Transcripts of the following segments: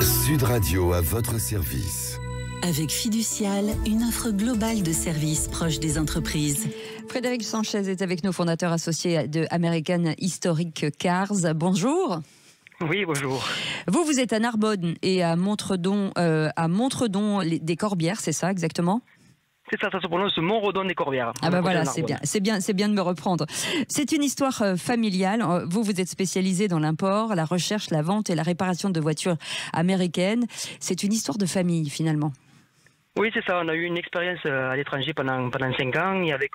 Sud Radio à votre service. Avec Fiducial, une offre globale de services proches des entreprises. Frédéric Sanchez est avec nous, fondateur associé de American Historic Cars. Bonjour. Oui, bonjour. Vous êtes à Narbonne et à Montredon, des Corbières, c'est ça exactement ? C'est ça, ça se prononce Montredon des Corbières. Ah ben voilà, c'est bien de me reprendre. C'est une histoire familiale. Vous êtes spécialisé dans l'import, la recherche, la vente et la réparation de voitures américaines. C'est une histoire de famille finalement. Oui, c'est ça. On a eu une expérience à l'étranger pendant 5 ans et avec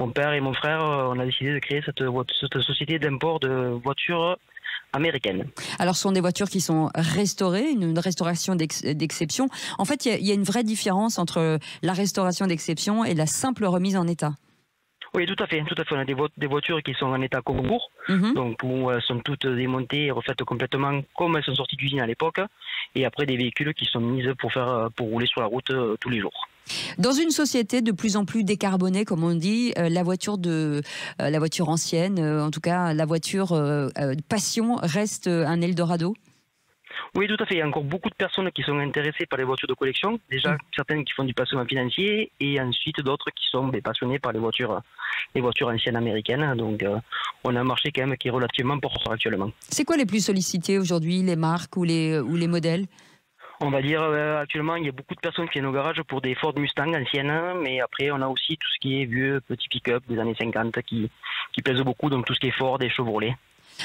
mon père et mon frère, on a décidé de créer cette société d'import de voitures américaines. Alors, ce sont des voitures qui sont restaurées, une restauration d'exception. En fait, il y a une vraie différence entre la restauration d'exception et la simple remise en état. Oui, tout à fait. On a des voitures qui sont en état concours, donc où elles sont toutes démontées et refaites complètement comme elles sont sorties d'usine à l'époque, et après des véhicules qui sont mis pour rouler sur la route tous les jours. Dans une société de plus en plus décarbonée, comme on dit, la voiture ancienne, en tout cas la voiture passion, reste un Eldorado ? Oui, tout à fait. Il y a encore beaucoup de personnes qui sont intéressées par les voitures de collection. Déjà, certaines qui font du placement financier et ensuite d'autres qui sont passionnées par les voitures anciennes américaines. Donc, on a un marché quand même qui est relativement porteur actuellement. C'est quoi les plus sollicités aujourd'hui, les marques ou les modèles ? On va dire actuellement, il y a beaucoup de personnes qui viennent au garage pour des Ford Mustang anciennes, mais après, on a aussi tout ce qui est vieux, petit pick-up des années 50 qui plaisent beaucoup, donc tout ce qui est Ford et Chevrolet.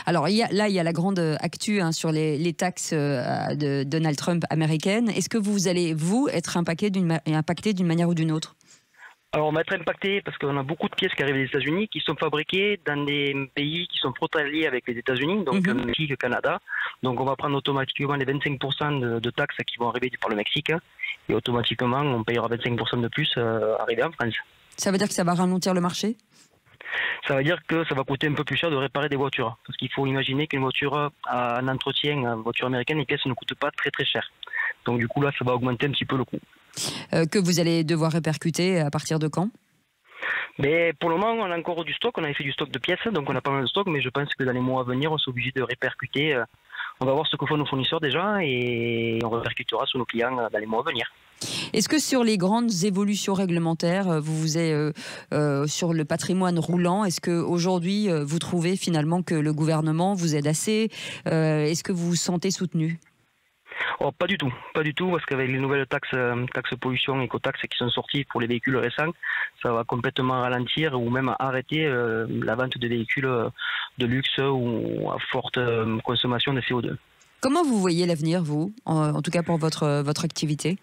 Alors, il y a la grande actu sur les taxes de Donald Trump américaines. Est-ce que vous allez, être impacté d'une manière ou d'une autre ? Alors, on va être impacté parce qu'on a beaucoup de pièces qui arrivent des États-Unis qui sont fabriquées dans des pays qui sont frontaliers avec les États-Unis, donc le Mexique, le Canada. Donc, on va prendre automatiquement les 25% de taxes qui vont arriver par le Mexique et automatiquement, on payera 25% de plus arrivé en France. Ça veut dire que ça va ralentir le marché ? Ça veut dire que ça va coûter un peu plus cher de réparer des voitures. Parce qu'il faut imaginer qu'une voiture en entretien, une voiture américaine, les pièces ne coûtent pas très très cher. Donc du coup là, ça va augmenter un petit peu le coût. Que vous allez devoir répercuter à partir de quand ? Mais pour le moment, on a encore du stock. On avait fait du stock de pièces, donc on a pas mal de stock. Mais je pense que dans les mois à venir, on sera obligé de répercuter. On va voir ce que font nos fournisseurs déjà et on répercutera sur nos clients dans les mois à venir. Est-ce que sur les grandes évolutions réglementaires, vous êtes sur le patrimoine roulant, est-ce qu'aujourd'hui vous trouvez finalement que le gouvernement vous aide assez ? Est-ce que vous vous sentez soutenu ? Oh, pas du tout, parce qu'avec les nouvelles taxes pollution, écotaxes qui sont sorties pour les véhicules récents, ça va complètement ralentir ou même arrêter la vente de véhicules de luxe ou à forte consommation de CO2. Comment vous voyez l'avenir, vous, en tout cas pour votre activité ?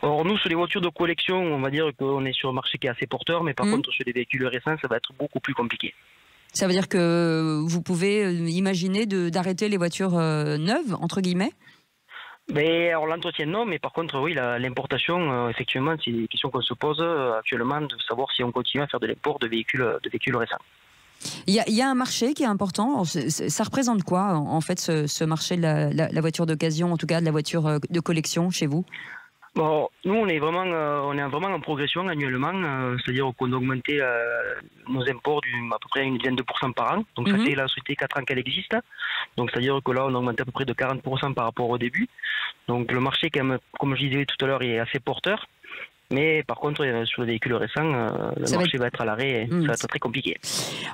Alors nous, sur les voitures de collection, on va dire qu'on est sur un marché qui est assez porteur, mais par contre sur les véhicules récents, ça va être beaucoup plus compliqué. Ça veut dire que vous pouvez imaginer d'arrêter les voitures neuves, entre guillemets ? Mais alors l'entretien non, mais par contre oui, l'importation, effectivement, c'est des questions qu'on se pose actuellement de savoir si on continue à faire de l'import de véhicules récents. Il y a un marché qui est important. Ça représente quoi en fait ce marché de la voiture d'occasion, en tout cas de la voiture de collection chez vous ? Bon, nous on est vraiment en progression annuellement, c'est-à-dire qu'on a augmenté nos imports à peu près une dizaine de % par an. Donc ça fait la société 4 ans qu'elle existe. Donc c'est-à-dire que là on a augmenté à peu près de 40% par rapport au début. Donc le marché, quand même, comme je disais tout à l'heure, est assez porteur. Mais par contre, sur les véhicules récents, le marché va être à l'arrêt et ça va être très compliqué.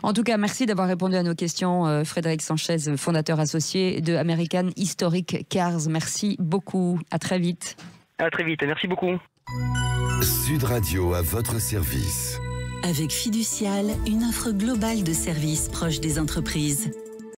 En tout cas, merci d'avoir répondu à nos questions, Frédéric Sanchez, fondateur associé de American Historic Cars. Merci beaucoup. À très vite. À très vite. Merci beaucoup. Sud Radio à votre service. Avec Fiducial, une offre globale de services proches des entreprises.